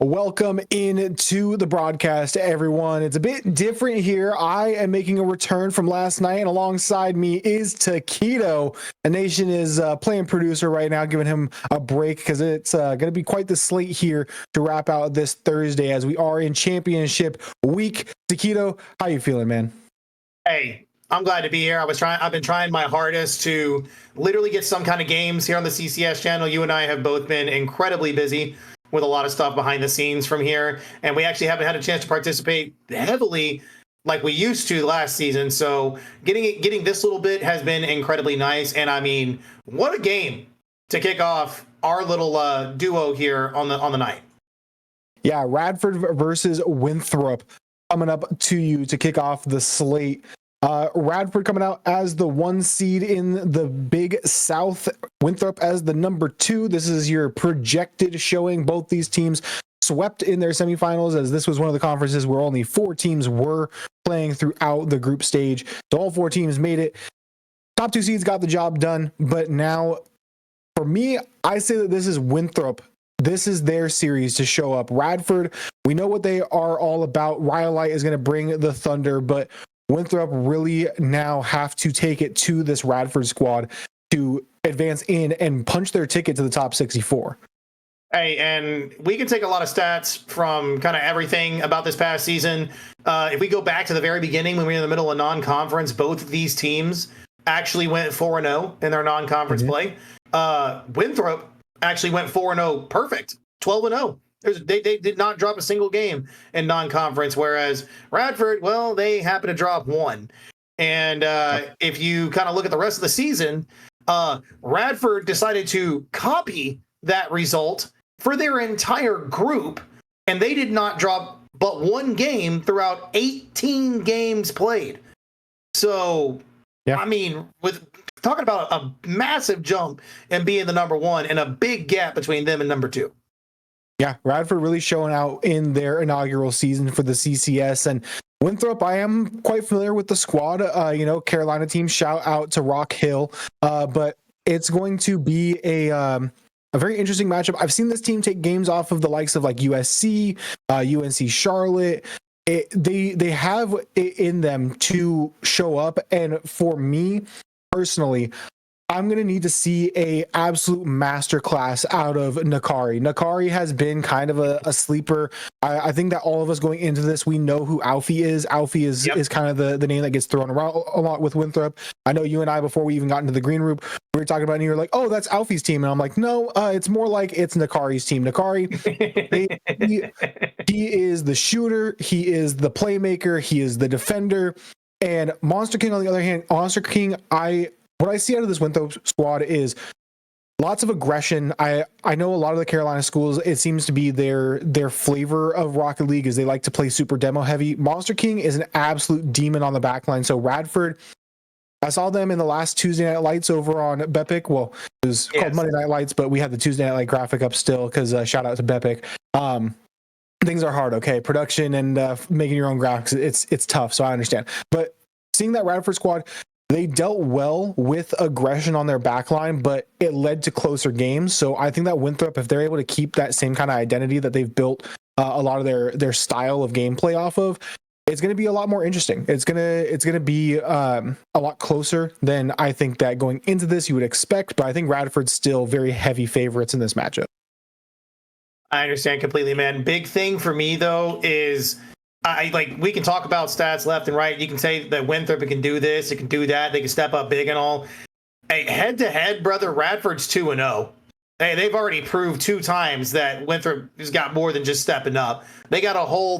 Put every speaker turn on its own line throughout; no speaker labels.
Welcome into the broadcast, everyone. It's a bit different here. I am making a return from last night, and alongside me is Taquito. The Nation is playing producer right now, giving him a break because it's going to be quite the slate here to wrap out this Thursday as we are in championship week. Taquito, how you feeling, man?
Hey, I'm glad to be here. I've been trying my hardest to literally get some kind of games here on the CCS channel. You and I have both been incredibly busy with a lot of stuff behind the scenes from here, and we actually haven't had a chance to participate heavily like we used to last season. So getting this little bit has been incredibly nice. And I mean, what a game to kick off our little duo here on the night.
Yeah, Radford versus Winthrop coming up to you to kick off the slate. Radford coming out as the 1 seed in the Big South, Winthrop as the number 2. This is your projected showing. Both these teams swept in their semifinals, as this was one of the conferences where only 4 teams were playing throughout the group stage. So all 4 teams made it. Top 2 seeds got the job done, but now for me, I say that this is Winthrop. This is their series to show up. Radford, we know what they are all about. Rhyolite is going to bring the thunder, but Winthrop really now have to take it to this Radford squad to advance in and punch their ticket to the top 64.
Hey, and we can take a lot of stats from kind of everything about this past season. If we go back to the very beginning when we were in the middle of non-conference, both of these teams actually went 4-0 in their non-conference play. Winthrop actually went 4-0 perfect, 12-0. They did not drop a single game in non-conference, whereas Radford, well, they happen to drop 1. And if you kind of look at the rest of the season, Radford decided to copy that result for their entire group, and they did not drop but 1 game throughout 18 games played. So, yeah. I mean, with talking about a massive jump and being the number 1 and a big gap between them and number 2.
Yeah, Radford really showing out in their inaugural season for the CCS. And Winthrop, I am quite familiar with the squad. Carolina team, shout out to Rock Hill. But it's going to be a very interesting matchup. I've seen this team take games off of the likes of like USC, UNC Charlotte. They have it in them to show up. And for me personally, I'm going to need to see a absolute masterclass out of Nakari. Nakari has been kind of a sleeper. I think that all of us going into this, we know who Alfie is. Alfie is kind of the name that gets thrown around a lot with Winthrop. I know you and I, before we even got into the green room, we were talking about it and you were like, oh, that's Alfie's team. And I'm like, no, it's more like it's Nakari's team. Nakari, he is the shooter. He is the playmaker. He is the defender. And Monster King, on the other hand, Monster King, what I see out of this Winthrop squad is lots of aggression. I know a lot of the Carolina schools, it seems to be their flavor of Rocket League is they like to play super demo heavy. Monster King is an absolute demon on the back line. So Radford, I saw them in the last Tuesday Night Lights over on Bepic. Well, it was called Monday Night Lights, but we had the Tuesday Night Light graphic up still because shout out to Bepic. Things are hard, okay? Production and making your own graphics, it's tough, so I understand. But seeing that Radford squad, they dealt well with aggression on their backline, but it led to closer games. So I think that Winthrop, if they're able to keep that same kind of identity that they've built a lot of their style of gameplay off of, it's going to be a lot more interesting. It's gonna be a lot closer than I think that going into this you would expect. But I think Radford's still very heavy favorites in this matchup.
I understand completely, man. Big thing for me though is, we can talk about stats left and right. You can say that Winthrop can do this, it can do that, they can step up big and all. Hey, head to head, brother, Radford's 2-0. Hey, they've already proved 2 times that Winthrop has got more than just stepping up. They got a whole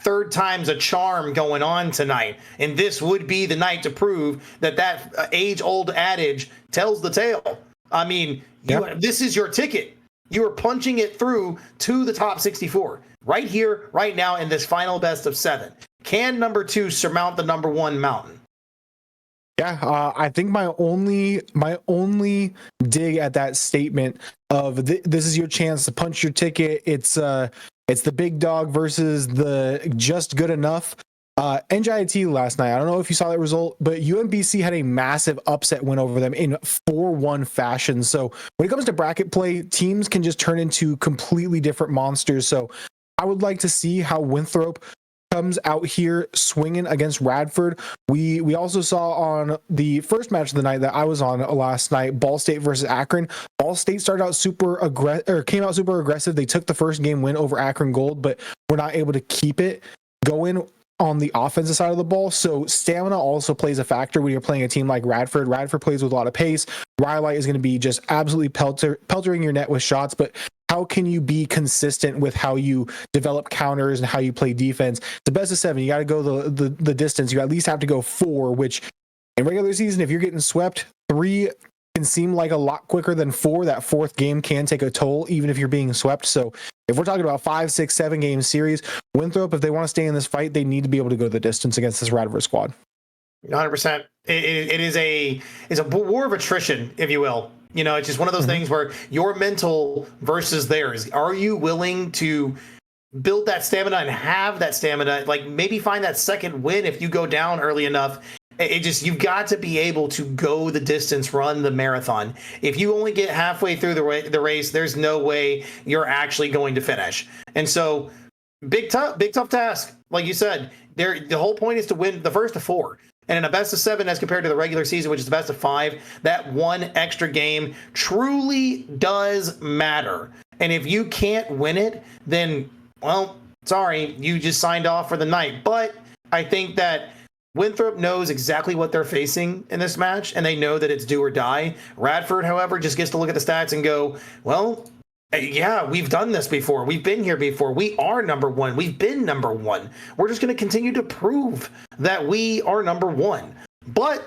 third time's a charm going on tonight, and this would be the night to prove that age-old adage tells the tale. I mean, this is your ticket. You are punching it through to the top 64. Right here, right now, in this final best of 7. Can number 2 surmount the number 1 mountain?
Yeah, I think my only dig at that statement of this is your chance to punch your ticket. It's the big dog versus the just good enough. NJIT last night, I don't know if you saw that result, but UMBC had a massive upset win over them in 4-1 fashion. So when it comes to bracket play, teams can just turn into completely different monsters. So I would like to see how Winthrop comes out here swinging against Radford. We also saw on the first match of the night that I was on last night, Ball State versus Akron. Ball State started out came out super aggressive. They took the first game win over Akron Gold, but were not able to keep it going on the offensive side of the ball. So stamina also plays a factor when you're playing a team like Radford. Radford plays with a lot of pace. Rhyolite is going to be just absolutely peltering your net with shots, but how can you be consistent with how you develop counters and how you play defense? The best of 7, you got to go the distance. You at least have to go 4, which in regular season, if you're getting swept, 3 can seem like a lot quicker than 4. That 4th game can take a toll, even if you're being swept. So if we're talking about 5, 6, 7 game series, Winthrop, if they want to stay in this fight, they need to be able to go the distance against this Radford squad.
100%. It is a war of attrition, if you will. You know, it's just one of those things where your mental versus theirs. Are you willing to build that stamina and have that stamina? Like maybe find that second win if you go down early enough. You've got to be able to go the distance, run the marathon. If you only get halfway through the race, there's no way you're actually going to finish. And so big tough task. Like you said, the whole point is to win the first of 4. And in a best of 7, as compared to the regular season, which is the best of 5, that one extra game truly does matter. And if you can't win it, then, well, sorry, you just signed off for the night. But I think that Winthrop knows exactly what they're facing in this match, and they know that it's do or die. Radford, however, just gets to look at the stats and go, well, yeah, we've done this before. We've been here before. We are number 1. We've been number 1. We're just going to continue to prove that we are number 1. But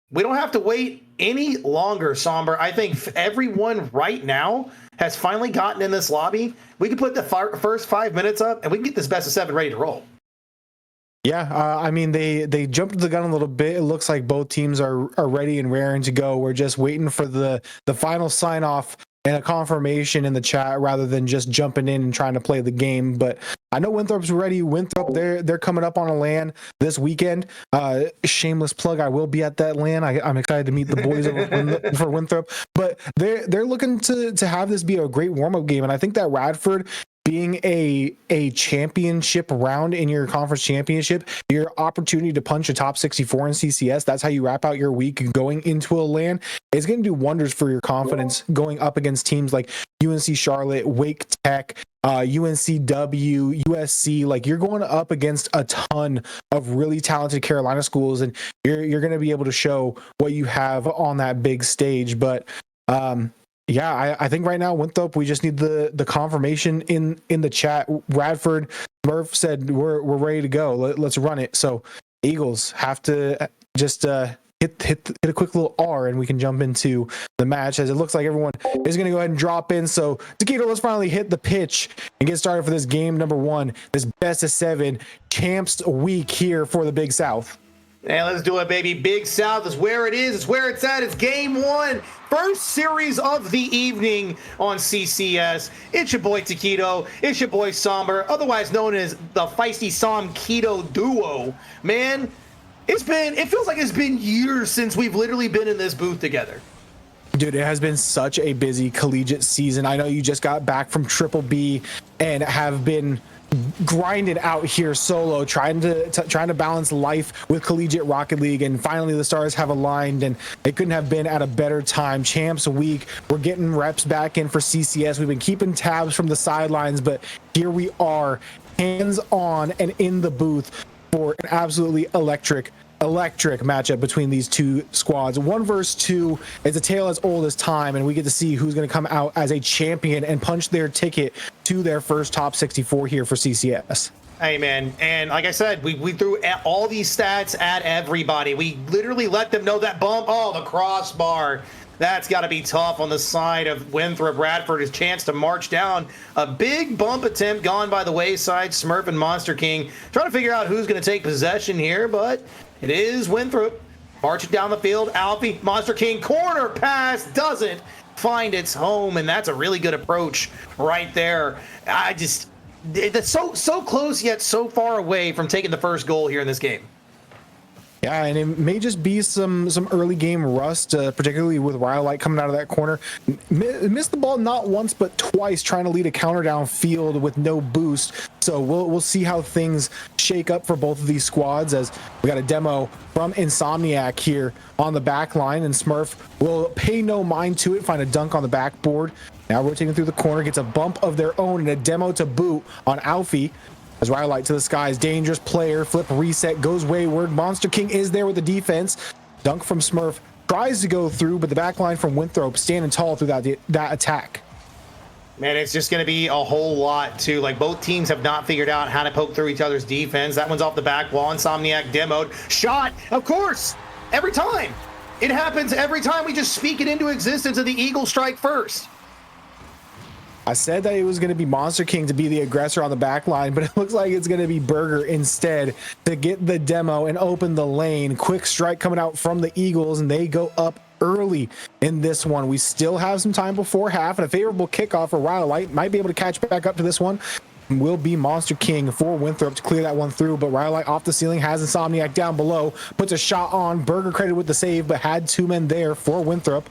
we don't have to wait any longer, Somber. I think everyone right now has finally gotten in this lobby. We can put the first 5 minutes up, and we can get this best of 7 ready to roll.
Yeah, I mean, they jumped the gun a little bit. It looks like both teams are ready and raring to go. We're just waiting for the final sign off and a confirmation in the chat rather than just jumping in and trying to play the game. But I know Winthrop's ready. Winthrop, they're coming up on a LAN this weekend. Shameless plug, I will be at that LAN. I'm excited to meet the boys for Winthrop. But they're looking to have this be a great warm-up game. And I think that Radford being a championship round in your conference championship, your opportunity to punch a top 64 in CCS, that's how you wrap out your week going into a LAN, is going to do wonders for your confidence going up against teams like UNC Charlotte, Wake Tech, UNCW, USC. Like, you're going up against a ton of really talented Carolina schools, and you're going to be able to show what you have on that big stage. But yeah, I think right now, Winthrop, we just need the confirmation in the chat. Radford Murph said we're ready to go. Let's run it. So Eagles have to just hit a quick little R, and we can jump into the match, as it looks like everyone is going to go ahead and drop in. So Taquito, let's finally hit the pitch and get started for this game number 1, this best of 7 champs week here for the Big South.
And let's do it, baby. Big South is where it is. It's where it's at. It's game 1. First series of the evening on CCS. It's your boy Taquito. It's your boy Somber, otherwise known as the Feisty Som Keto Duo. Man, it feels like it's been years since we've literally been in this booth together.
Dude, it has been such a busy collegiate season. I know you just got back from Triple B and have been grinded out here solo, trying to balance life with collegiate Rocket League, and finally the stars have aligned, and it couldn't have been at a better time. Champs week, we're getting reps back in for CCS. We've been keeping tabs from the sidelines, but here we are, hands on and in the booth for an absolutely electric matchup between these two squads. 1 versus 2. It's a tale as old as time, and we get to see who's going to come out as a champion and punch their ticket to their first top 64 here for CCS.
Hey, man. And like I said, we threw all these stats at everybody. We literally let them know that bump. Oh, the crossbar. That's got to be tough on the side of Winthrop. Radford, his chance to march down. A big bump attempt gone by the wayside. Smurf and Monster King trying to figure out who's going to take possession here, but it is Winthrop marching down the field. Alfie, Monster King, corner pass doesn't find its home, and that's a really good approach right there. That's so close yet so far away from taking the first goal here in this game.
Yeah, and it may just be some early game rust, particularly with Rhyolite coming out of that corner. Missed the ball not once but twice, trying to lead a counter downfield with no boost. So we'll see how things shake up for both of these squads, as we got a demo from Insomniac here on the back line, and Smurf will pay no mind to it, find a dunk on the backboard. Now rotating through the corner, gets a bump of their own and a demo to boot on Alfie. As Rhyolite to the skies, dangerous player, flip reset, goes wayward. Monster King is there with the defense. Dunk from Smurf, tries to go through, but the back line from Winthrop standing tall through that attack.
Man, it's just going to be a whole lot, too. Like, both teams have not figured out how to poke through each other's defense. That one's off the back wall. Insomniac demoed. Shot, of course, every time. It happens every time we just speak it into existence and the Eagles strike first.
I said that it was going to be Monster King to be the aggressor on the back line, but it looks like it's going to be Burger instead to get the demo and open the lane. Quick strike coming out from the Eagles, and they go up early in this one. We still have some time before half, and a favorable kickoff for Rhyolite. Might be able to catch back up to this one. Will be Monster King for Winthrop to clear that one through, but Rhyolite off the ceiling, has Insomniac down below, puts a shot on. Burger credited with the save, but had two men there for Winthrop.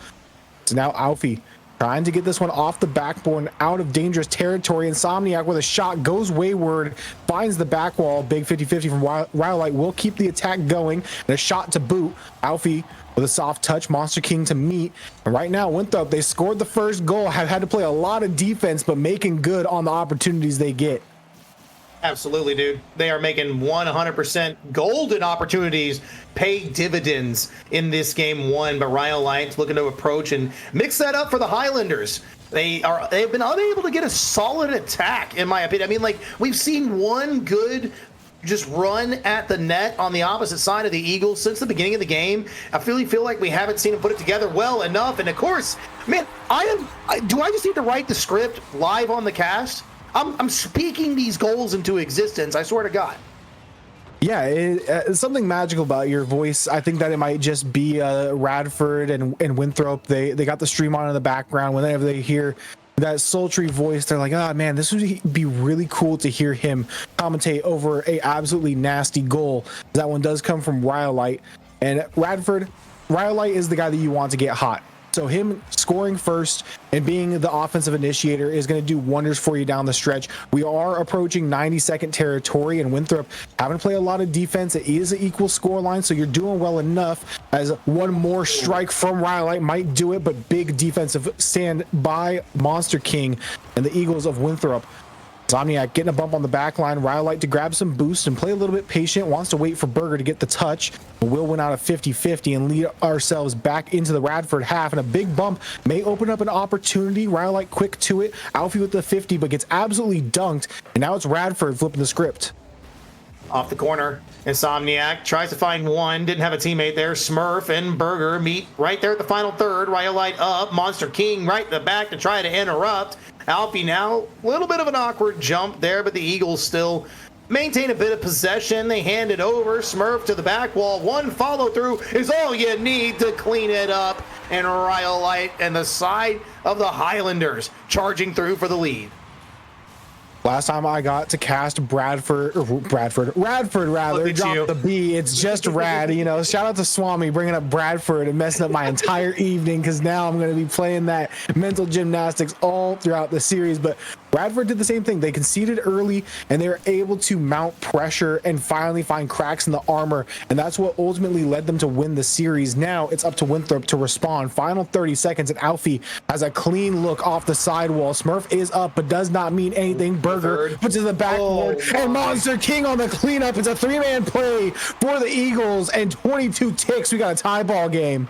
So now Alfie trying to get this one off the backboard and out of dangerous territory. Insomniac with a shot, goes wayward, finds the back wall. Big 50-50 from Rhyolite will keep the attack going, and a shot to boot. Alfie with a soft touch, Monster King to meet. And right now, Winthrop, they scored the first goal, have had to play a lot of defense, but making good on the opportunities they get.
Absolutely, dude. They are making 100% golden opportunities pay dividends in this game one, but Rhyolite's looking to approach and mix that up for the Highlanders. They've been unable to get a solid attack, in my opinion. I mean, like, we've seen one good just run at the net on the opposite side of the Eagles since the beginning of the game. I feel like we haven't seen them put it together well enough. And of course, man, do I just need to write the script live on the cast? I'm speaking these goals into existence, I swear to God.
Yeah, it's something magical about your voice. I think that it might just be Radford and Winthrop. They got the stream on in the background. Whenever they hear that sultry voice, they're like, oh man, this would be really cool to hear him commentate over a absolutely nasty goal. That one does come from Rhyolite. And Rhyolite is the guy that you want to get hot. So him scoring first and being the offensive initiator is going to do wonders for you down the stretch. We are approaching 90-second territory, and Winthrop having to play a lot of defense. It is an equal score line, so you're doing well enough, as one more strike from Rhyolite might do it, but big defensive stand by Monster King and the Eagles of Winthrop. Insomniac getting a bump on the back line. Rhyolite to grab some boost and play a little bit patient. Wants to wait for Burger to get the touch. We'll win out of 50-50 and lead ourselves back into the Radford half. And a big bump may open up an opportunity. Rhyolite quick to it. Alfie with the 50, but gets absolutely dunked. And now it's Radford flipping the script.
Off the corner, Insomniac tries to find one. Didn't have a teammate there. Smurf and Burger meet right there at the final third. Rhyolite up. Monster King right in the back to try to interrupt. Alfie now, a little bit of an awkward jump there, but the Eagles still maintain a bit of possession. They hand it over. Smurf to the back wall. One follow through is all you need to clean it up. And Rhyolite and the side of the Highlanders charging through for the lead.
Last time I got to cast Radford rather, drop the B. It's just Rad. You know, shout out to Swami bringing up Bradford and messing up my entire evening, because now I'm going to be playing that mental gymnastics all throughout the series. But Radford did the same thing. They conceded early and they were able to mount pressure and finally find cracks in the armor. And that's what ultimately led them to win the series. Now it's up to Winthrop to respond. Final 30 seconds, and Alfie has a clean look off the sidewall. Smurf is up, but does not mean anything. Burger puts it in the backboard, and Monster King on the cleanup. It's a three-man play for the Eagles, and 22 ticks. We got a tie ball game.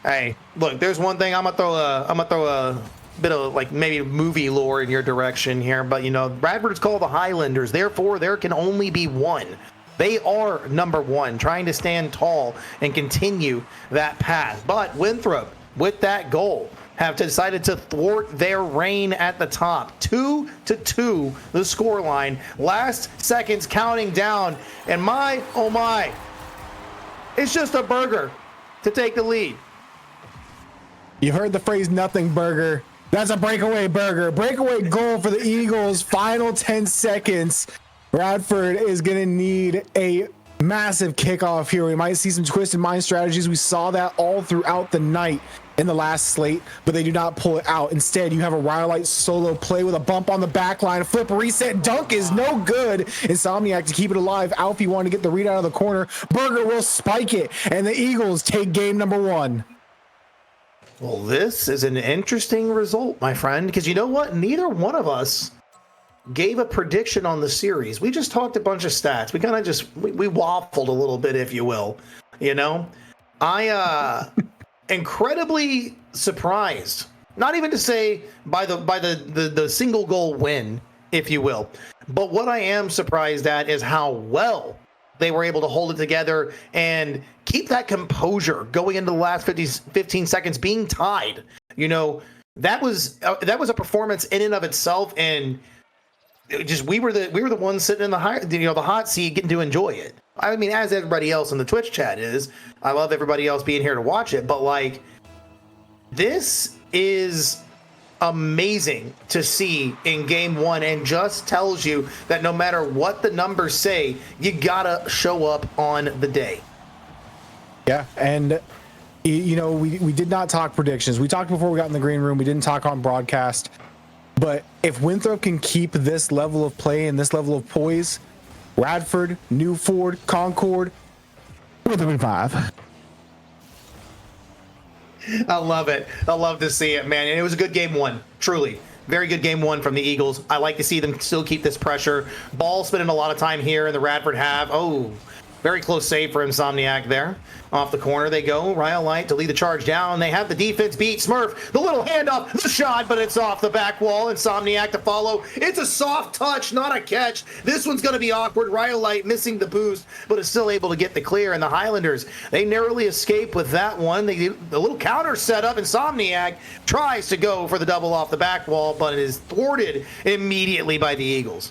Hey, look, there's one thing I'm gonna throw a bit of like maybe movie lore in your direction here, but you know, Radford's called the Highlanders, therefore there can only be one. They are number one, trying to stand tall and continue that path. But Winthrop, with that goal, have decided to thwart their reign at the top. 2-2 the scoreline. Last seconds counting down, and my oh my, it's just a Burger to take the lead.
You heard the phrase "nothing Burger." That's a breakaway burger. Breakaway goal for the Eagles. Final 10 seconds. Radford is going to need a massive kickoff here. We might see some twisted mind strategies. We saw that all throughout the night in the last slate, but they do not pull it out. Instead, you have a Rhyolite solo play with a bump on the back line. Flip, reset, dunk is no good. Insomniac to keep it alive. Alfie wanted to get the read out of the corner. Burger will spike it, and the Eagles take game number 1.
Well, this is an interesting result, my friend, because you know what? Neither one of us gave a prediction on the series. We just talked a bunch of stats. We kind of just we waffled a little bit, if you will. You know, I incredibly surprised. Not even to say by the single goal win, if you will, but what I am surprised at is how well they were able to hold it together and keep that composure going into the last 15 seconds, being tied. You know, that was a performance in and of itself, and it just we were the ones sitting in the hot seat getting to enjoy it. I mean, as everybody else in the Twitch chat is. I love everybody else being here to watch it, but like, this is amazing to see in game 1, and just tells you that no matter what the numbers say, you gotta show up on the day.
Yeah, and you know, we did not talk predictions. We talked before we got in the green room. We didn't talk on broadcast. But if Winthrop can keep this level of play and this level of poise, Radford, Newford, Concord, Winthrop in 5.
I love it. I love to see it, man. And it was a good game 1, truly. Very good game 1 from the Eagles. I like to see them still keep this pressure. Ball spending a lot of time here in the Radford half. Oh, very close save for Insomniac there. Off the corner they go. Rhyolite to lead the charge down. They have the defense beat. Smurf, the little handoff, the shot, but it's off the back wall. Insomniac to follow. It's a soft touch, not a catch. This one's going to be awkward. Rhyolite missing the boost, but is still able to get the clear. And the Highlanders, they narrowly escape with that one. The little counter set up. Insomniac tries to go for the double off the back wall, but it is thwarted immediately by the Eagles.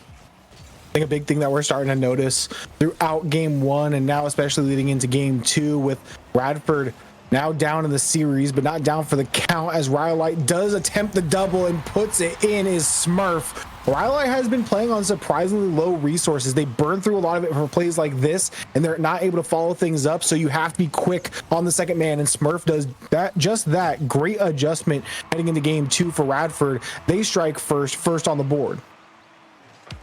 I think a big thing that we're starting to notice throughout game 1, and now especially leading into game 2, with Radford now down in the series, but not down for the count, as Rhyolite does attempt the double and puts it in, is Smurf. Rhyolite has been playing on surprisingly low resources. They burn through a lot of it for plays like this, and they're not able to follow things up, so you have to be quick on the second man, and Smurf does that. Just that great adjustment heading into game 2 for Radford. They strike first on the board.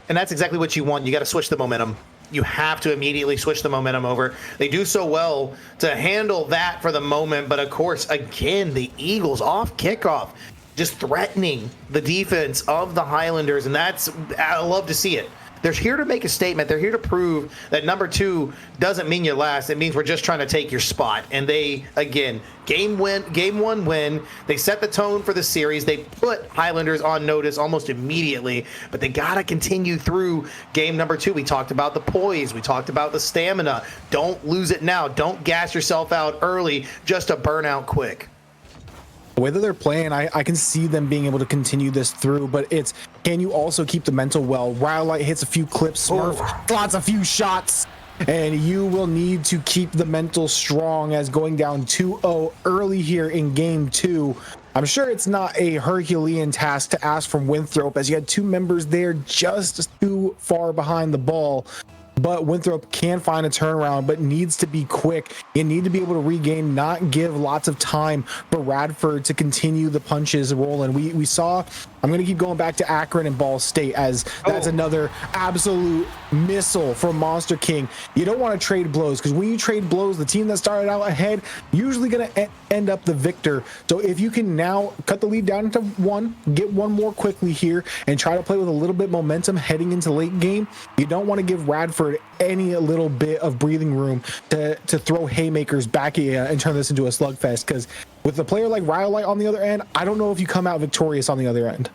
And that's exactly what you want. You got to switch the momentum. You have to immediately switch the momentum over. They do so well to handle that for the moment. But of course, again, the Eagles off kickoff, just threatening the defense of the Highlanders. And I love to see it. They're here to make a statement. They're here to prove that number 2 doesn't mean you're last. It means we're just trying to take your spot. And they, again, game 1 win. They set the tone for the series. They put Highlanders on notice almost immediately, but they got to continue through game number 2. We talked about the poise. We talked about the stamina. Don't lose it now. Don't gas yourself out early just to burn out quick.
The way that they're playing, I can see them being able to continue this through, but it's, can you also keep the mental well? Rhyolite hits a few clips, Smurf slots a few shots, and you will need to keep the mental strong, as going down 2-0 early here in game 2. I'm sure it's not a Herculean task to ask from Winthrop, as you had 2 members there just too far behind the ball. But Winthrop can find a turnaround, but needs to be quick. You need to be able to regain, not give lots of time for Radford to continue the punches rolling. We saw, I'm going to keep going back to Akron and Ball State, as that's another absolute missile from Monster King. You don't want to trade blows, because when you trade blows, the team that started out ahead usually going to end up the victor. So if you can now cut the lead down into 1, get 1 more quickly here, and try to play with a little bit momentum heading into late game, you don't want to give Radford any little bit of breathing room to throw haymakers back at you and turn this into a slugfest, because with a player like Rhyolite on the other end, I don't know if you come out victorious on the other end.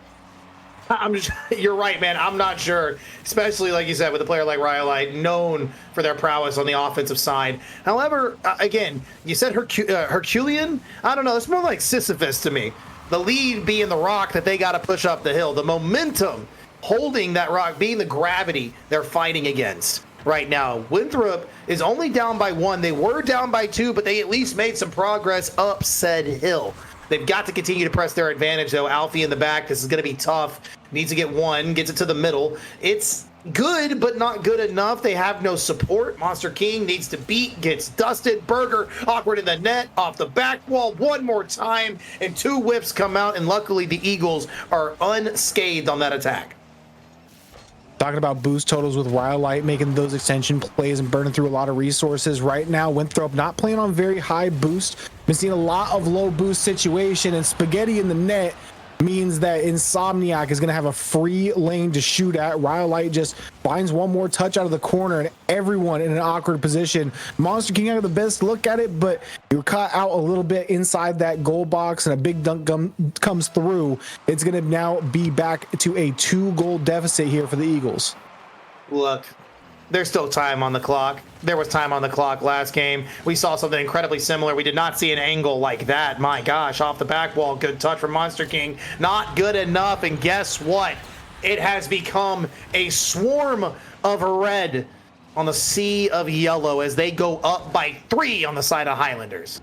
You're right, man. I'm not sure, especially like you said, with a player like Rhyolite, known for their prowess on the offensive side. However, again, you said Herculean. I don't know. It's more like Sisyphus to me. The lead being the rock that they got to push up the hill. The momentum holding that rock being the gravity they're fighting against right now. Winthrop is only down by 1. They were down by 2, but they at least made some progress up said hill. They've got to continue to press their advantage, though. Alfie in the back, this is going to be tough. Needs to get one, gets it to the middle. It's good, but not good enough. They have no support. Monster King needs to beat, gets dusted. Burger awkward in the net, off the back wall one more time, and 2 whips come out, and luckily the Eagles are unscathed on that attack.
Talking about boost totals with Rhyolite, making those extension plays and burning through a lot of resources. Right now, Winthrop not playing on very high boost. Been seeing a lot of low boost situation, and Spaghetti in the net means that Insomniac is going to have a free lane to shoot at. Rhyolite just finds one more touch out of the corner, and everyone in an awkward position. Monster King out of the best look at it, but you're caught out a little bit inside that goal box, and a big dunk comes through. It's going to now be back to a 2-goal deficit here for the Eagles.
Look, there's still time on the clock. There was time on the clock last game. We saw something incredibly similar. We did not see an angle like that. My gosh, off the back wall, good touch from Monster King. Not good enough, and guess what? It has become a swarm of red on the sea of yellow as they go up by 3 on the side of Highlanders.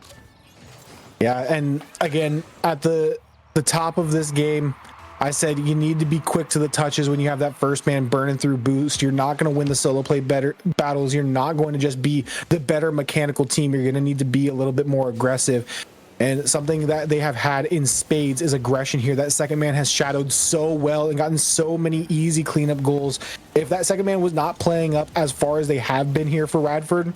Yeah, and again, at the top of this game, I said you need to be quick to the touches when you have that first man burning through boost. You're not going to win the solo play battles. You're not going to just be the better mechanical team. You're going to need to be a little bit more aggressive. And something that they have had in spades is aggression here. That second man has shadowed so well and gotten so many easy cleanup goals. If that second man was not playing up as far as they have been here for Radford,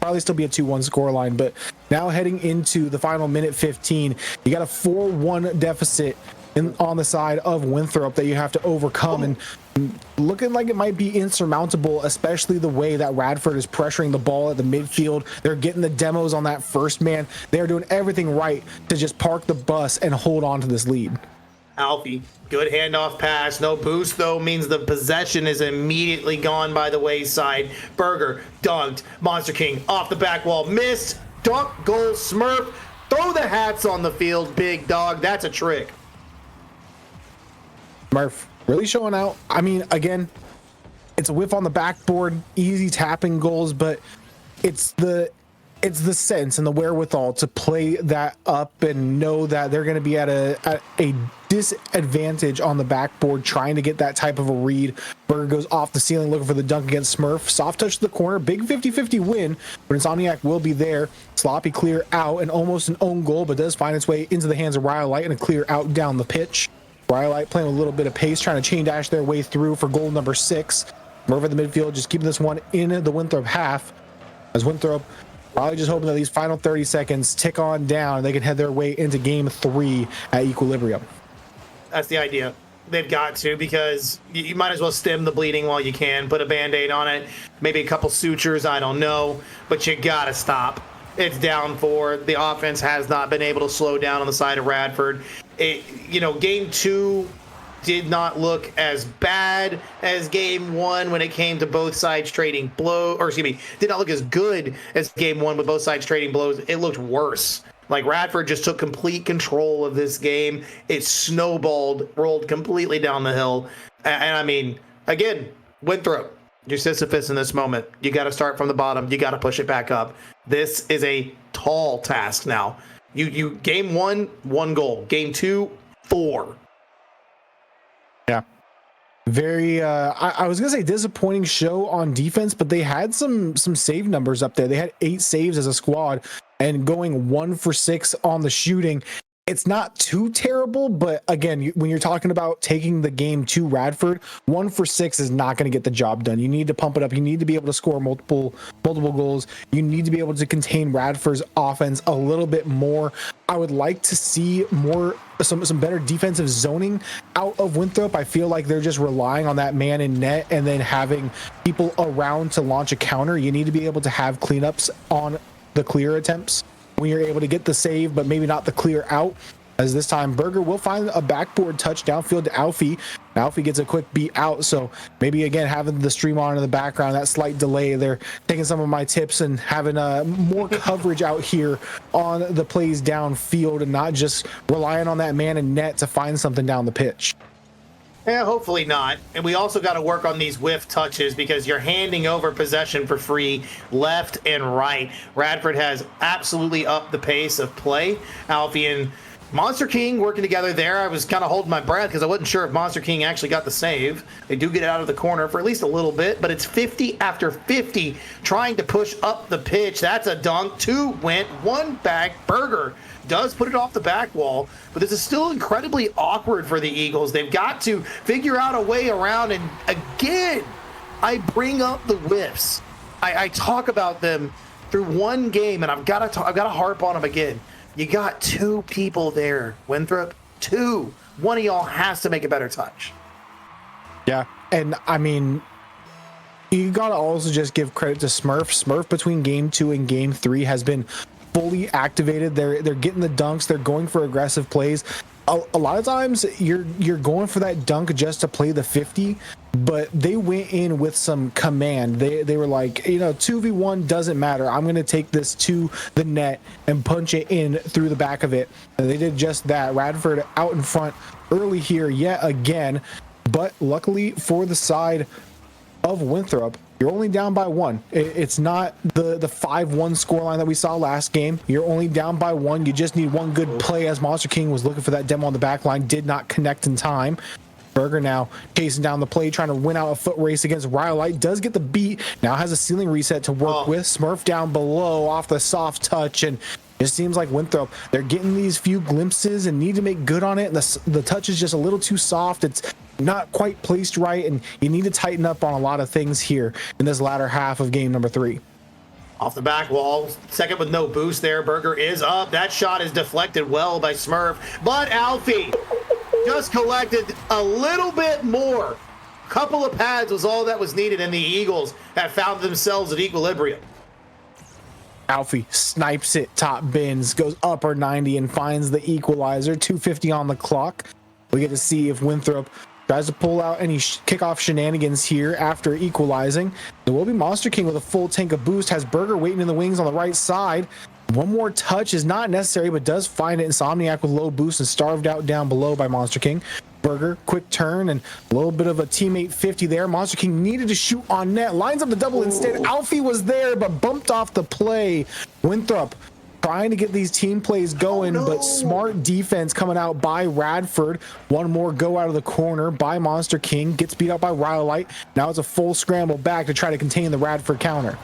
probably still be a 2-1 scoreline. But now heading into the final minute 15, you got a 4-1 deficit on the side of Winthrop that you have to overcome, and looking like it might be insurmountable, especially the way that Radford is pressuring the ball at the midfield. They're getting the demos on that first man. They're doing everything right to just park the bus and hold on to this lead.
Alfie, good handoff pass. No boost, though, means the possession is immediately gone by the wayside. Burger dunked. Monster King off the back wall. Missed. Dunk, goal, Smurf. Throw the hats on the field, big dog. That's a trick.
Murph really showing out. I mean, again, it's a whiff on the backboard, easy tapping goals, but it's the sense and the wherewithal to play that up and know that they're going to be at a disadvantage on the backboard trying to get that type of a read. Burger goes off the ceiling looking for the dunk against Smurf. Soft touch to the corner, big 50-50 win, but Insomniac will be there. Sloppy clear out and almost an own goal, but does find its way into the hands of Rhyolite and a clear out down the pitch. Rhyolite playing with a little bit of pace, trying to chain dash their way through for goal number 6. Murph at the midfield, just keeping this one in the Winthrop half. As Winthrop probably just hoping that these final 30 seconds tick on down, they can head their way into game 3 at equilibrium.
That's the idea. They've got to, because you might as well stem the bleeding while you can. Put a Band-Aid on it, maybe a couple sutures, I don't know, but you gotta stop. It's down 4. The offense has not been able to slow down on the side of Radford. Game 2 did not look as bad as game 1 when it came to both sides trading did not look as good as game 1 with both sides trading blows. It looked worse. Like, Radford just took complete control of this game. It snowballed, rolled completely down the hill. And I mean, again, Winthrop, you're Sisyphus in this moment. You got to start from the bottom. You got to push it back up. This is a tall task now. You game 1, 1 goal. Game 2, 4.
Yeah. Very I was gonna say disappointing show on defense, but they had some save numbers up there. They had 8 saves as a squad and going 1 for 6 on the shooting. It's not too terrible, but again, when you're talking about taking the game to Radford, 1 for 6 is not going to get the job done. You need to pump it up. You need to be able to score multiple goals. You need to be able to contain Radford's offense a little bit more. I would like to see some better defensive zoning out of Winthrop. I feel like they're just relying on that man in net and then having people around to launch a counter. You need to be able to have cleanups on the clear attempts when you're able to get the save, but maybe not the clear out. As this time, Burger will find a backboard touch downfield to Alfie. Alfie gets a quick beat out, so maybe again having the stream on in the background, that slight delay, they're taking some of my tips and having more coverage out here on the plays downfield and not just relying on that man in net to find something down the pitch.
Yeah, hopefully not. And we also got to work on these whiff touches because you're handing over possession for free left and right. Radford has absolutely upped the pace of play. Alfie and Monster King working together there. I was kind of holding my breath because I wasn't sure if Monster King actually got the save. They do get out of the corner for at least a little bit, but it's 50 after 50 trying to push up the pitch. That's a dunk. 2 went, 1 back. Berger does put it off the back wall, but this is still incredibly awkward for the Eagles. They've got to figure out a way around, and again, I bring up the whiffs. I talk about them through one game, and I've got to harp on them again. You got 2 people there, Winthrop. 2. One of y'all has to make a better touch.
Yeah, and I mean, you gotta also just give credit to Smurf. Smurf between game 2 and game 3 has been fully activated. They're getting the dunks. They're going for aggressive plays. A lot of times you're going for that dunk just to play the 50, but they went in with some command. They were like, 2v1 doesn't matter. I'm going to take this to the net and punch it in through the back of it. And they did just that. Radford out in front early here yet again, but luckily for the side of Winthrop, you're only down by 1. It's not the 5-1 scoreline that we saw last game. You're only down by 1. You just need one good play, as Monster King was looking for that demo on the back line, did not connect in time. Berger now chasing down the play, trying to win out a foot race against Rhyolite. Does get the beat. Now has a ceiling reset to work with. Smurf down below off the soft touch, and it seems like Winthrop, they're getting these few glimpses and need to make good on it. And the touch is just a little too soft. It's not quite placed right, and you need to tighten up on a lot of things here in this latter half of game number 3.
Off the back wall, second with no boost there. Berger is up. That shot is deflected well by Smurf, but Alfie just collected a little bit more. Couple of pads was all that was needed, and the Eagles have found themselves at equilibrium.
Alfie snipes it, top bins, goes upper 90 and finds the equalizer. 2:50 on the clock. We get to see if Winthrop tries to pull out any kickoff shenanigans here after equalizing. There will be Monster King with a full tank of boost. Has Berger waiting in the wings on the right side. One more touch is not necessary, but does find it. Insomniac with low boost and starved out down below by Monster King. Berger, quick turn and a little bit of a teammate 50 there. Monster King needed to shoot on net. Lines up the double instead. Alfie was there, but bumped off the play. Winthrop trying to get these team plays going, but smart defense coming out by Radford. One more go out of the corner by Monster King. Gets beat up by Rhyolite. Now it's a full scramble back to try to contain the Radford counter.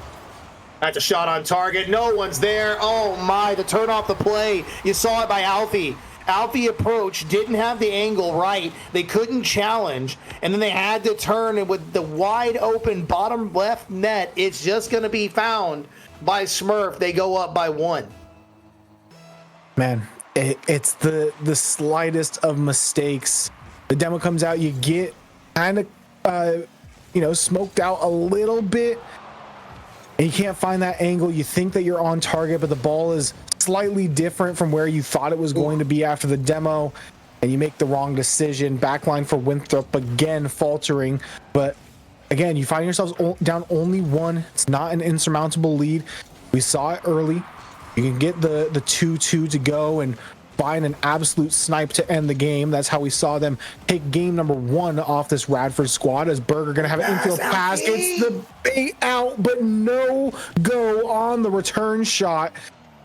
That's a shot on target. No one's there. Oh my, the turn off the play. You saw it by Alfie. Alfie approach, didn't have the angle right. They couldn't challenge, and then they had to turn, and with the wide open bottom left net, it's just going to be found by Smurf. They go up by 1.
Man, it's the slightest of mistakes. The demo comes out, you get kind of smoked out a little bit, and you can't find that angle. You think that you're on target, but the ball is slightly different from where you thought it was going to be after the demo, and you make the wrong decision. Backline for Winthrop again faltering, but again, you find yourselves down only 1. It's not an insurmountable lead. We saw it early. You can get the 2-2 to go and find an absolute snipe to end the game. That's how we saw them take game number 1 off this Radford squad, as Berger gonna have an infield pass. It's the bait out, but no go on the return shot.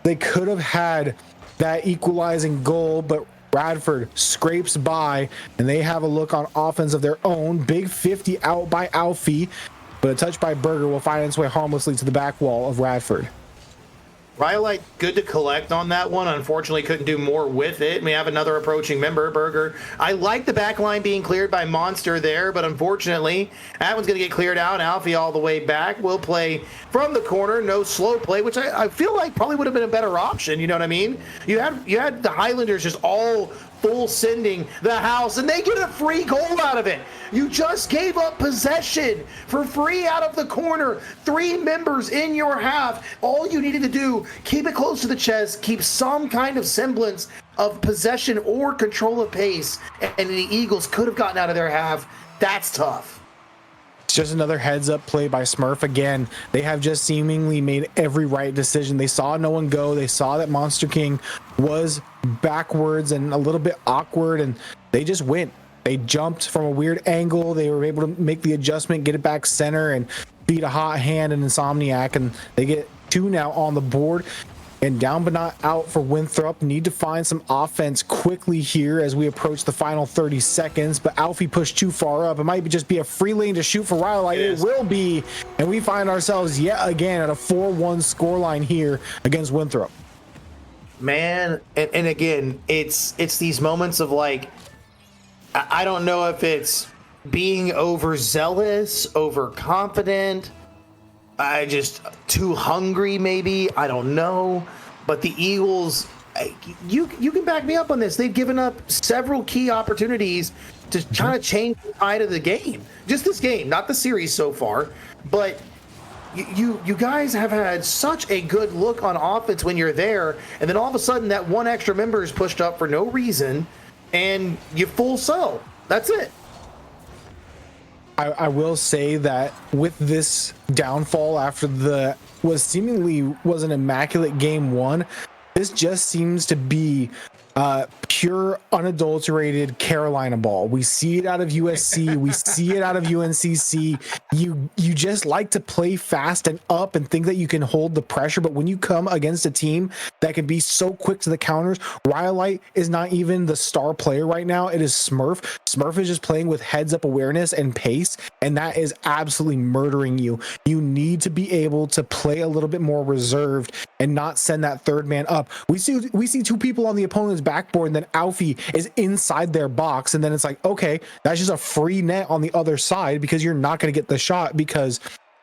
They could have had that equalizing goal, but Radford scrapes by, and they have a look on offense of their own. Big 50 out by Alfie, but a touch by Berger will find its way harmlessly to the back wall of Radford.
Rhyolite, good to collect on that one. Unfortunately, couldn't do more with it. We have another approaching member, Berger. I like the back line being cleared by Monster there, but unfortunately, that one's going to get cleared out. Alfie all the way back. Will play from the corner. No slow play, which I feel like probably would have been a better option. You know what I mean? You had the Highlanders just all full sending the house, and they get a free goal out of it. You just gave up possession for free out of the corner. 3 members in your half. All you needed to do, keep it close to the chest, keep some kind of semblance of possession or control of pace, and the Eagles could have gotten out of their half. That's tough.
It's just another heads-up play by Smurf again. They have just seemingly made every right decision. They saw no one go. They saw that Monster King was backwards and a little bit awkward, and they just went. They jumped from a weird angle. They were able to make the adjustment, get it back center, and beat a hot hand and Insomniac, and they get 2 now on the board. And down but not out for Winthrop. Need to find some offense quickly here as we approach the final 30 seconds. But Alfie pushed too far up. It might just be a free lane to shoot for Riley. It will be. And we find ourselves yet again at a 4-1 scoreline here against Winthrop.
Man, and again, it's these moments of like, I don't know if it's being overzealous, overconfident, I just too hungry, maybe. I don't know. But the Eagles, you can back me up on this. They've given up several key opportunities to try to change the tide of the game. Just this game, not the series so far. But you guys have had such a good look on offense when you're there, and then all of a sudden that one extra member is pushed up for no reason, and you full sell. That's it.
I will say that with this downfall after seemingly an immaculate game one, this just seems to be pure unadulterated Carolina ball. We see it out of USC, we see it out of UNCC. You just like to play fast and up and think that you can hold the pressure, but when you come against a team that can be so quick to the counters, Rhyolite is not even the star player right now. It is Smurf. Smurf is just playing with heads up awareness and pace, and that is absolutely murdering you. You need to be able to play a little bit more reserved and not send that third man up. We see two people on the opponent's backboard, and then Alfie is inside their box, and then it's like, okay, that's just a free net on the other side because you're not going to get the shot because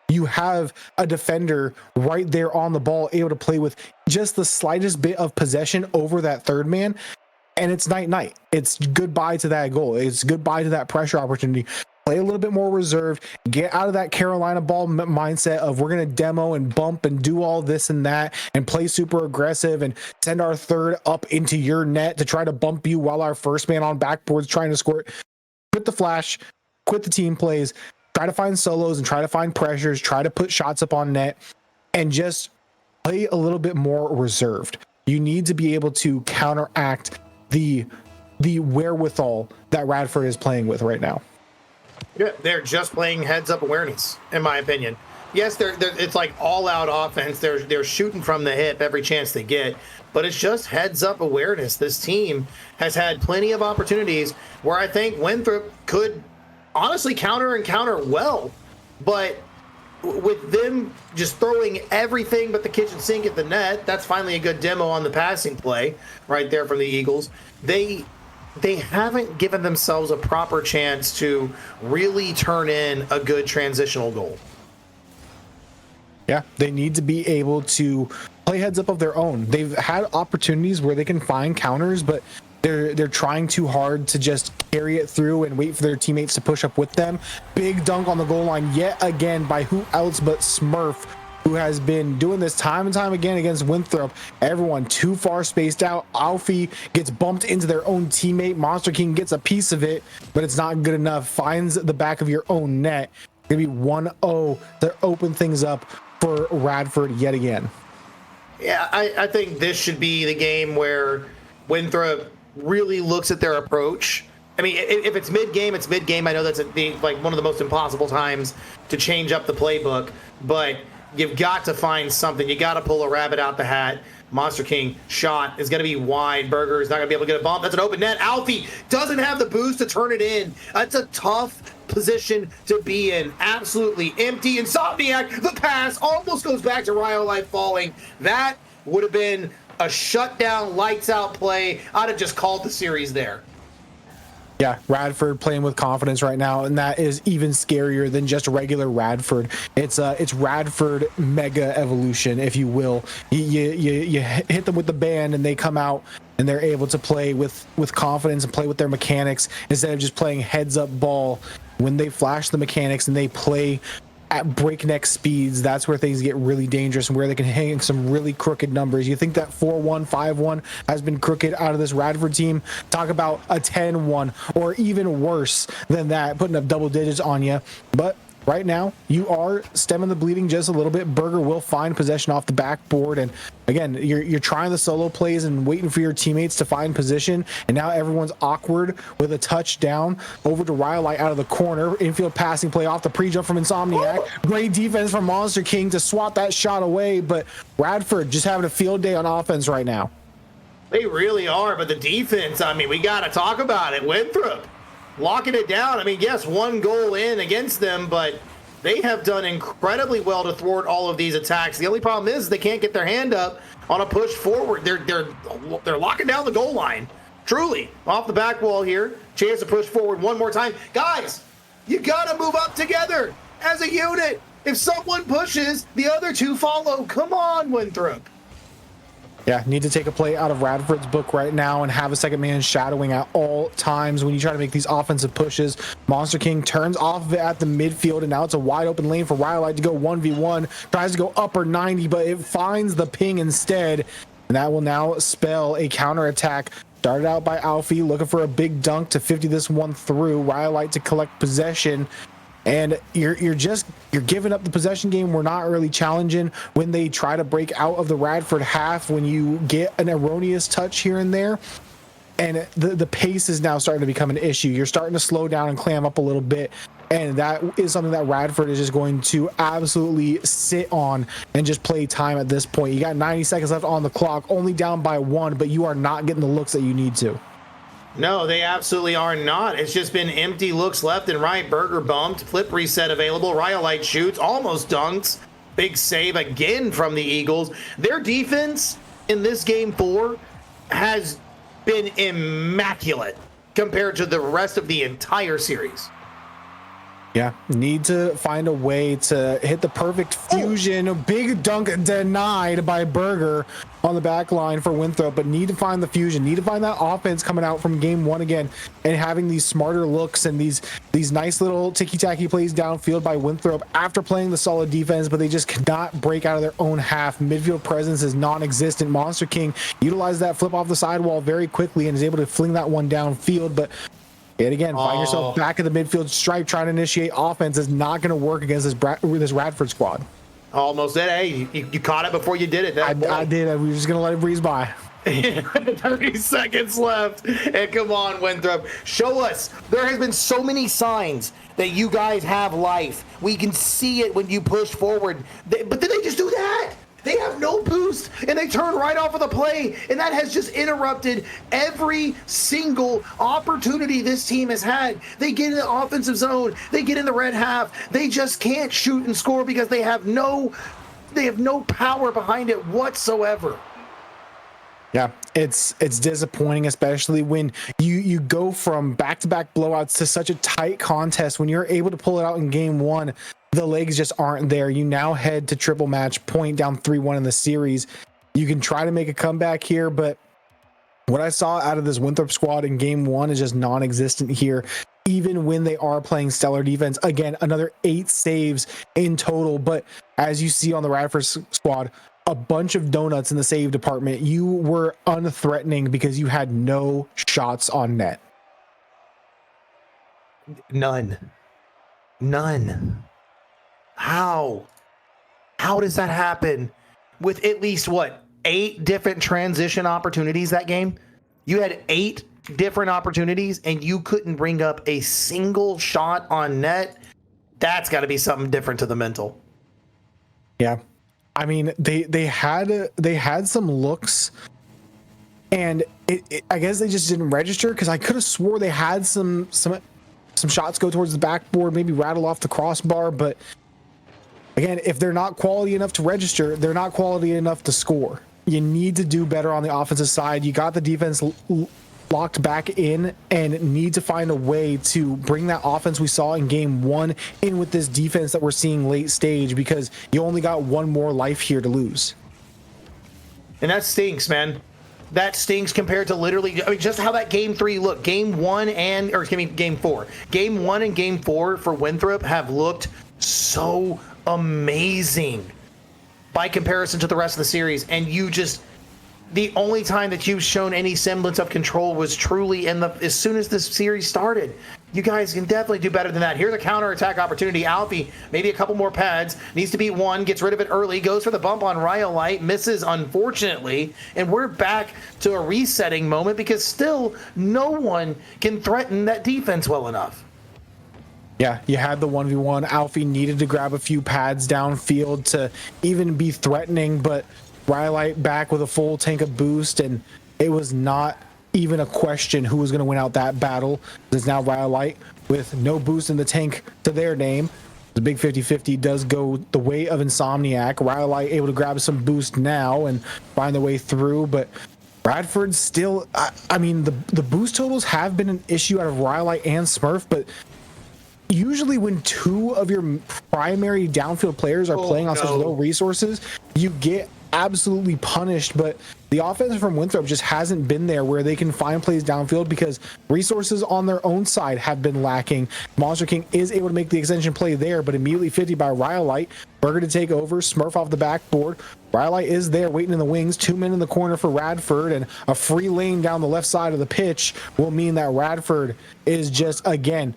you have a defender right there on the ball able to play with just the slightest bit of possession over that third man, and it's night. It's goodbye to that goal. It's goodbye to that pressure opportunity. Play a little bit more reserved, get out of that Carolina ball mindset of we're going to demo and bump and do all this and that and play super aggressive and send our third up into your net to try to bump you while our first man on backboard's trying to score. Quit the flash, quit the team plays, try to find solos and try to find pressures, try to put shots up on net, and just play a little bit more reserved. You need to be able to counteract the wherewithal that Radford is playing with right now.
Yeah, they're just playing heads-up awareness, in my opinion. Yes, it's like all-out offense. They're shooting from the hip every chance they get, but it's just heads-up awareness. This team has had plenty of opportunities where I think Winthrop could honestly counter well, but with them just throwing everything but the kitchen sink at the net, that's finally a good demo on the passing play right there from the Eagles. They haven't given themselves a proper chance to really turn in a good transitional goal.
Yeah, they need to be able to play heads up of their own. They've had opportunities where they can find counters, but they're trying too hard to just carry it through and wait for their teammates to push up with them. Big dunk on the goal line yet again by who else but Smurf, who has been doing this time and time again against Winthrop. Everyone too far spaced out. Alfie gets bumped into their own teammate. Monster King gets a piece of it, but it's not good enough. Finds the back of your own net. Maybe 1-0 to open things up for Radford yet again.
Yeah, I think this should be the game where Winthrop really looks at their approach. I mean, if it's mid-game, it's mid-game. I know that's like one of the most impossible times to change up the playbook, but you've got to find something. You got to pull a rabbit out the hat. Monster King shot is going to be wide. Berger is not going to be able to get a bump. That's an open net. Alfie doesn't have the boost to turn it in. That's a tough position to be in. Absolutely empty. Insomniac, the pass almost goes back to Rhyolite falling. That would have been a shutdown, lights out play. I'd have just called the series there.
Yeah, Radford playing with confidence right now, and that is even scarier than just regular Radford. It's Radford mega evolution, if you will. You hit them with the band, and they come out and they're able to play with confidence and play with their mechanics instead of just playing heads up ball. When they flash the mechanics and they play at breakneck speeds, that's where things get really dangerous and where they can hang some really crooked numbers. You think that 4-1, 5-1 has been crooked out of this Radford team? Talk about a 10-1 or even worse than that, putting up double digits on you. But right now, you are stemming the bleeding just a little bit. Berger will find possession off the backboard, and again, you're trying the solo plays and waiting for your teammates to find position, and now everyone's awkward with a touchdown over to Rhyolite out of the corner. Infield passing play off the pre-jump from Insomniac. Great defense from Monster King to swat that shot away, but Radford just having a field day on offense right now.
They really are, but the defense, I mean, we got to talk about it. Winthrop locking it down. I mean, yes, one goal in against them, but they have done incredibly well to thwart all of these attacks. The only problem is they can't get their hand up on a push forward. They're locking down the goal line. Truly, off the back wall here. Chance to push forward one more time. Guys, you got to move up together as a unit. If someone pushes, the other two follow. Come on, Winthrop.
Yeah, need to take a play out of Radford's book right now and have a second man shadowing at all times when you try to make these offensive pushes. Monster King turns off of it at the midfield, and now it's a wide open lane for Rhyolite to go 1v1. Tries to go upper 90, but it finds the ping instead, and that will now spell a counterattack. Started out by Alfie, looking for a big dunk to 50 this one through. Rhyolite to collect possession. And you're giving up the possession game. We're not really challenging when they try to break out of the Radford half, when you get an erroneous touch here and there. And the pace is now starting to become an issue. You're starting to slow down and clam up a little bit. And that is something that Radford is just going to absolutely sit on and just play time at this point. You got 90 seconds left on the clock, only down by 1, but you are not getting the looks that you need to.
No, they absolutely are not. It's just been empty looks left and right. Berger bumped, flip reset available. Rhyolite shoots, almost dunks. Big save again from the Eagles. Their defense in this game 4 has been immaculate compared to the rest of the entire series.
Yeah, need to find a way to hit the perfect fusion. Big dunk denied by Berger on the back line for Winthrop, but need to find the fusion, need to find that offense coming out from game 1 again, and having these smarter looks and these nice little ticky-tacky plays downfield by Winthrop after playing the solid defense, but they just cannot break out of their own half. Midfield presence is non-existent. Monster King utilized that flip off the sidewall very quickly and is able to fling that one downfield, but yet again, find yourself back at the midfield stripe trying to initiate offense is not going to work against this Radford squad.
Almost did. Hey, you caught it before you did it.
I did. We were just going to let it breeze by.
30 seconds left. And come on, Winthrop. Show us. There has been so many signs that you guys have life. We can see it when you push forward. But did they just do that? They have no boost, and they turn right off of the play, and that has just interrupted every single opportunity this team has had. They get in the offensive zone, they get in the red half, they just can't shoot and score because they have no power behind it whatsoever.
Yeah, it's disappointing, especially when you go from back-to-back blowouts to such a tight contest. When you're able to pull it out in game 1, the legs just aren't there. You now head to triple match point, down 3-1 in the series. You can try to make a comeback here, but what I saw out of this Winthrop squad in game 1 is just non-existent here, even when they are playing stellar defense. Again, another 8 saves in total, but as you see on the Radford squad, a bunch of donuts in the save department. You were unthreatening because you had no shots on net.
None. How does that happen with at least 8 different transition opportunities that game? You had 8 different opportunities and you couldn't bring up a single shot on net. That's got to be something different to the mental.
Yeah. I mean, they had some looks, and I guess they just didn't register, because I could have swore they had some shots go towards the backboard, maybe rattle off the crossbar, but again, if they're not quality enough to register, they're not quality enough to score. You need to do better on the offensive side. You got the defense locked back in and need to find a way to bring that offense we saw in game 1 in with this defense that we're seeing late stage, because you only got one more life here to lose.
And that stinks, man. That stinks compared to literally, I mean, just how that game 3 looked. Game 4. Game 1 and game 4 for Winthrop have looked so amazing by comparison to the rest of the series. And the only time that you've shown any semblance of control was truly as soon as this series started. You guys can definitely do better than that. Here's a counterattack opportunity. Alfie, maybe a couple more pads, needs to beat one, gets rid of it early, goes for the bump on Rhyolite, misses unfortunately, and we're back to a resetting moment because still no one can threaten that defense well enough.
Yeah, you had the 1v1. Alfie needed to grab a few pads downfield to even be threatening, but Rhyolite back with a full tank of boost, and it was not even a question who was going to win out that battle. There's now Rhyolite with no boost in the tank to their name. The big 50-50 does go the way of Insomniac. Rhyolite able to grab some boost now and find their way through, but Radford still, I mean, the boost totals have been an issue out of Rhyolite and Smurf, but usually when two of your primary downfield players are playing on such low resources, you get absolutely punished. But the offense from Winthrop just hasn't been there where they can find plays downfield because resources on their own side have been lacking. Monster King is able to make the extension play there, but immediately 50 by Rhyolite. Burger to take over, Smurf off the backboard. Rhyolite is there waiting in the wings, 2 men in the corner for Radford, and a free lane down the left side of the pitch will mean that Radford is just, again,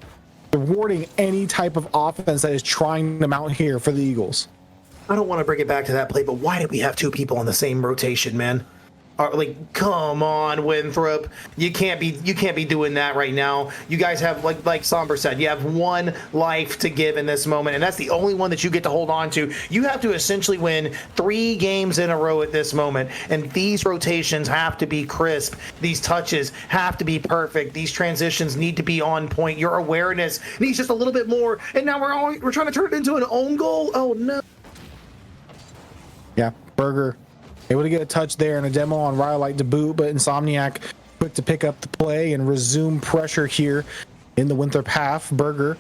rewarding any type of offense that is trying to mount here for the Eagles.
I don't want to bring it back to that play, but why did we have two people on the same rotation, man? Like, come on, Winthrop. You can't be doing that right now. You guys have, like Somber said, you have one life to give in this moment, and that's the only one that you get to hold on to. You have to essentially win 3 games in a row at this moment, and these rotations have to be crisp. These touches have to be perfect. These transitions need to be on point. Your awareness needs just a little bit more, and now we're trying to turn it into an own goal. Oh no.
Yeah, Burger able to get a touch there and a demo on Rhyolite to boot, but Insomniac quick to pick up the play and resume pressure here in the Winthrop half. Burger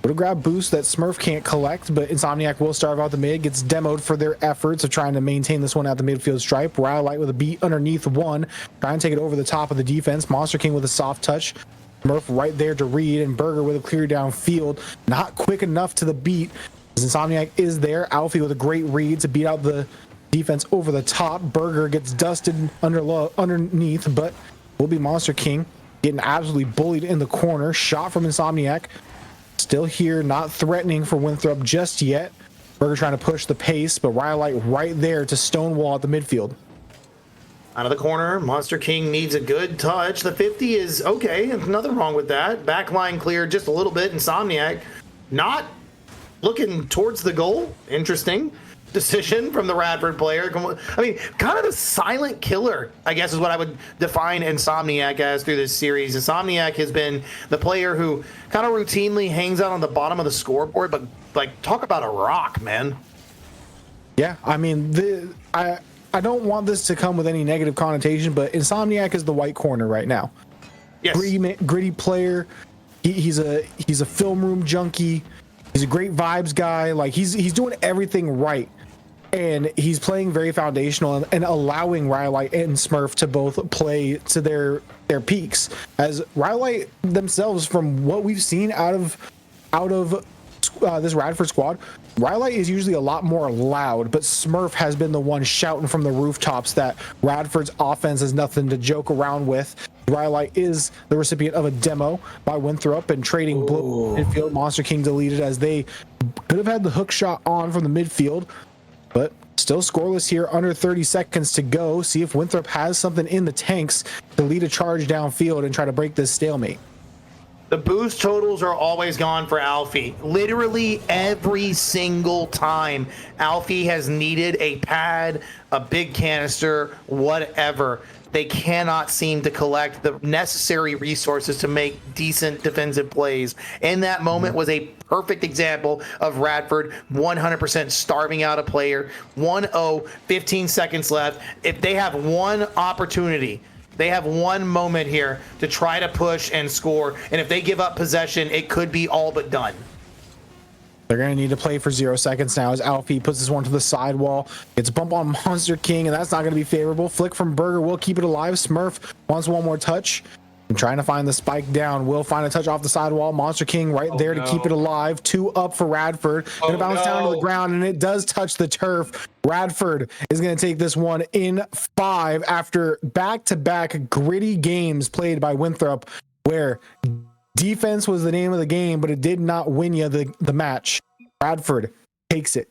would grab boost that Smurf can't collect, but Insomniac will starve out the mid, gets demoed for their efforts of trying to maintain this one at the midfield stripe. Rhyolite with a beat underneath one, trying to take it over the top of the defense. Monster King with a soft touch. Smurf right there to read, and Burger with a clear downfield. Not quick enough to the beat. Insomniac is there. Alfie with a great read to beat out the defense over the top. Burger gets dusted underneath, but will be Monster King getting absolutely bullied in the corner. Shot from Insomniac. Still here, not threatening for Winthrop just yet. Burger trying to push the pace, but Rhyolite right there to stonewall at the midfield.
Out of the corner, Monster King needs a good touch. The 50 is okay, nothing wrong with that. Backline clear just a little bit. Insomniac not looking towards the goal. Interesting decision from the Radford player. I mean, kind of the silent killer, I guess, is what I would define Insomniac as through this series. Insomniac has been the player who kind of routinely hangs out on the bottom of the scoreboard, but like, talk about a rock, man.
Yeah, I mean, I don't want this to come with any negative connotation, but Insomniac is the white corner right now.
Yes.
Gritty player. He's a film room junkie. He's a great vibes guy. Like, he's doing everything right. And he's playing very foundational and allowing Rhyolite and Smurf to both play to their peaks. As Rhyolite themselves, from what we've seen out of this Radford squad, Rhyolite is usually a lot more loud, but Smurf has been the one shouting from the rooftops that Radford's offense is nothing to joke around with. Rhyolite is the recipient of a demo by Winthrop and trading blue midfield. Monster King deleted as they could have had the hook shot on from the midfield, but still scoreless here, under 30 seconds to go. See if Winthrop has something in the tanks to lead a charge downfield and try to break this stalemate.
The boost totals are always gone for Alfie. Literally every single time Alfie has needed a pad, a big canister, whatever, they cannot seem to collect the necessary resources to make decent defensive plays. And that moment was a perfect example of Radford 100% starving out a player. 1-0, 15 seconds left. If they have one opportunity, they have one moment here to try to push and score, and if they give up possession, it could be all but done.
They're going to need to play for 0 seconds now as Alfie puts this one to the sidewall. It's a bump on Monster King, and that's not going to be favorable. Flick from Burger will keep it alive. Smurf wants one more touch. And trying to find the spike down. Will find a touch off the sidewall. Monster King right there to keep it alive. 2 up for Radford. Gonna bounce down to the ground, and it does touch the turf. Radford is going to take this one in 5 after back-to-back gritty games played by Winthrop, where Defense was the name of the game, but it did not win you the match. Radford takes it.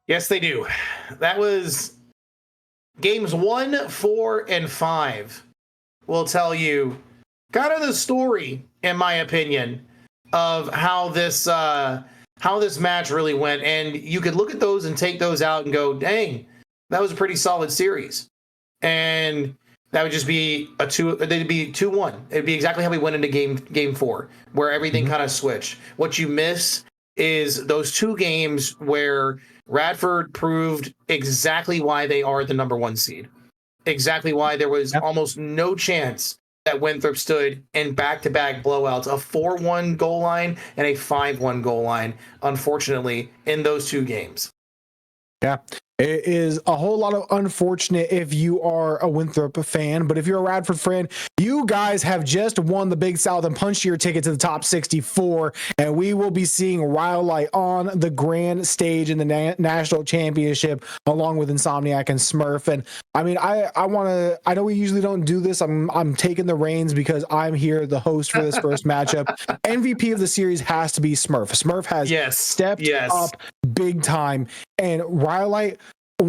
Yes, they do. That was games 1, 4, and 5. Will tell you kind of the story, in my opinion, of how this match really went. And you could look at those and take those out and go, dang, that was a pretty solid series. And that would just be they'd be 2-1. It'd be exactly how we went into game 4, where everything kind of switched. What you miss is those 2 games where Radford proved exactly why they are the number 1 seed. Exactly why there was almost no chance that Winthrop stood in back-to-back blowouts, a 4-1 goal line and a 5-1 goal line, unfortunately, in those 2 games.
Yeah. It is a whole lot of unfortunate if you are a Winthrop fan, but if you're a Radford fan, you guys have just won the Big South and punched your ticket to the top 64, and we will be seeing Rhyolite on the grand stage in the national championship along with Insomniac and Smurf. And I mean, I know we usually don't do this. I'm taking the reins because I'm here, the host for this first matchup. MVP of the series has to be Smurf. Smurf has stepped up big time, and Rhyolite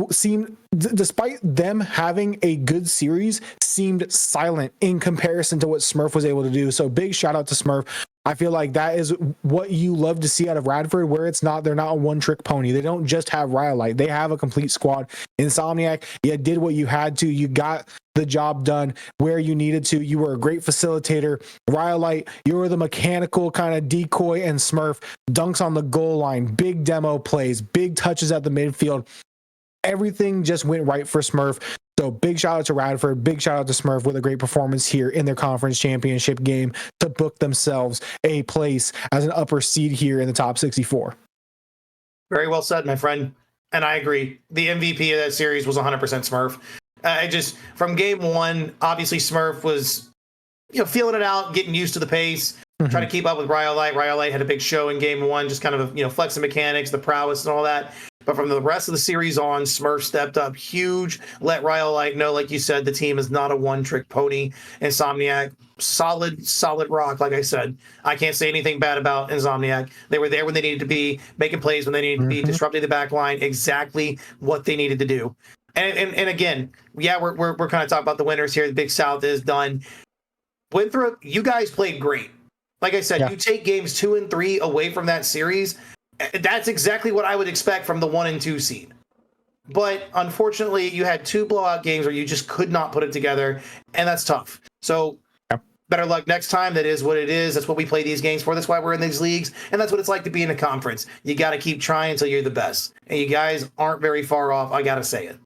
seemed, despite them having a good series, seemed silent in comparison to what Smurf was able to do. So big shout out to Smurf. I feel like that is what you love to see out of Radford, where they're not a one-trick pony. They don't just have Rhyolite. They have a complete squad. Insomniac, you did what you had to. You got the job done where you needed to. You were a great facilitator. Rhyolite, you were the mechanical kind of decoy, and Smurf dunks on the goal line, big demo plays, big touches at the midfield. Everything just went right for Smurf. So big shout out to Radford, big shout out to Smurf with a great performance here in their conference championship game to book themselves a place as an upper seed here in the top 64.
Very well said, my friend. And I agree. The MVP of that series was 100% Smurf. From game 1, obviously Smurf was, feeling it out, getting used to the pace, trying to keep up with Rhyolite. Rhyolite had a big show in game 1, just kind of, flexing mechanics, the prowess and all that. But from the rest of the series on, Smurf stepped up huge, let Rhyolite know, like you said, the team is not a one-trick pony. Insomniac, solid rock, like I said. I can't say anything bad about Insomniac. They were there when they needed to be, making plays when they needed to be, disrupting the back line, exactly what they needed to do. And again, we're kind of talking about the winners here. The Big South is done. Winthrop, you guys played great. Like I said, you take games 2 and 3 away from that series, that's exactly what I would expect from the 1 and 2 seed. But unfortunately, you had 2 blowout games where you just could not put it together, and that's tough. So better luck next time. That is what it is. That's what we play these games for. That's why we're in these leagues, and that's what it's like to be in a conference. You got to keep trying until you're the best, and you guys aren't very far off. I got to say it.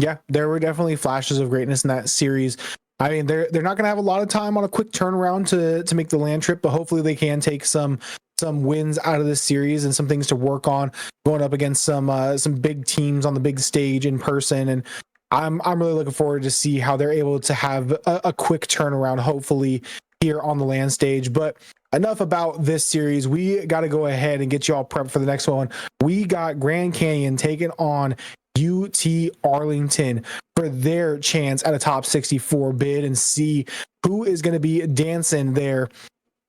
Yeah, there were definitely flashes of greatness in that series. I mean, they're not going to have a lot of time on a quick turnaround to make the land trip, but hopefully they can take some wins out of this series and some things to work on going up against some big teams on the big stage in person. And I'm really looking forward to see how they're able to have a quick turnaround, hopefully here on the land stage. But enough about this series. We got to go ahead and get you all prepped for the next one. We got Grand Canyon taking on UT Arlington for their chance at a top 64 bid, and see who is going to be dancing there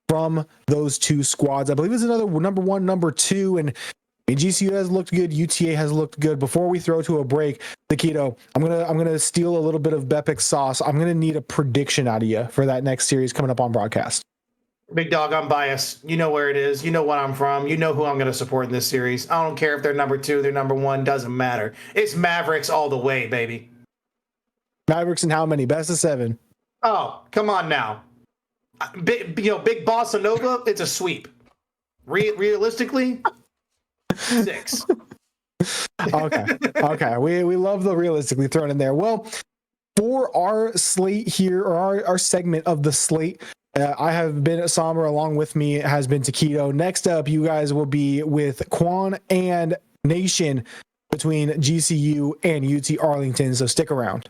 from those 2 squads. I believe it's another number 1, number 2, and GCU has looked good. UTA has looked good. Before we throw to a break, Nikito, I'm gonna steal a little bit of Bepic's sauce. I'm gonna need a prediction out of you for that next series coming up on broadcast.
Big dog, I'm biased. You know where it is. You know what I'm from. You know who I'm going to support in this series. I don't care if they're number 2, they're number 1. Doesn't matter. It's Mavericks all the way, baby.
Mavericks and how many? Best of 7.
Oh, come on now. Big Bossa Nova, it's a sweep. Realistically, 6.
Okay. We love the realistically thrown in there. Well, for our slate here, or our segment of the slate, I have been Sommer. Along with me has been Taquito. Next up, you guys will be with Quan and Nation between GCU and UT Arlington. So stick around.